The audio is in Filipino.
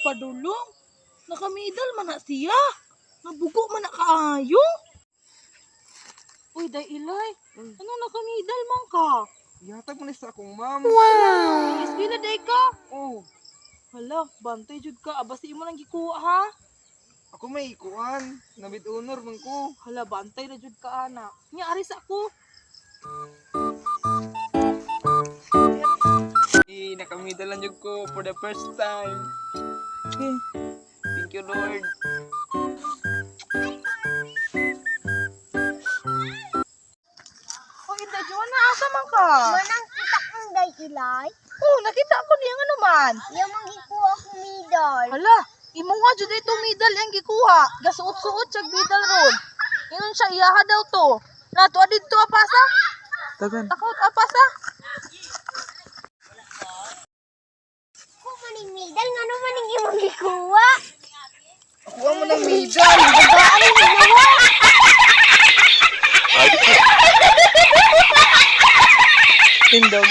nagpadulong. Nakamidal man na siya. Nabugo man na kaayo. Uy, day ilay. Anong nakamidal man ka? Yatag mo na sa akong ma'am. Wow! Isgila day ka. Oh, Hala, bantay jud ka. Abasi mo nang gikuha ha. ako may ikuan. Nabit honor man ko. Hala, bantay na jud ka ana. Nya aris ako. Nakamidalan jud ko for the first time. Thank you, Lord. Oh, Inday Joanna, asa man ka? Manang kita kong day ilay. Oh, nakita ko niya nga naman. Yung magikuha akong medal. Hala, imo nga jud itong medal yang gikuha. Gasuot-suot sa medal ron. Ingon siya iyaha daw to. Nato didto apasa? Tagan. Takot apasa? Kung maning medal, nga naman yung imong gikuha. Kuha mo ng medal. Bagaan yung gikuha. Tindog.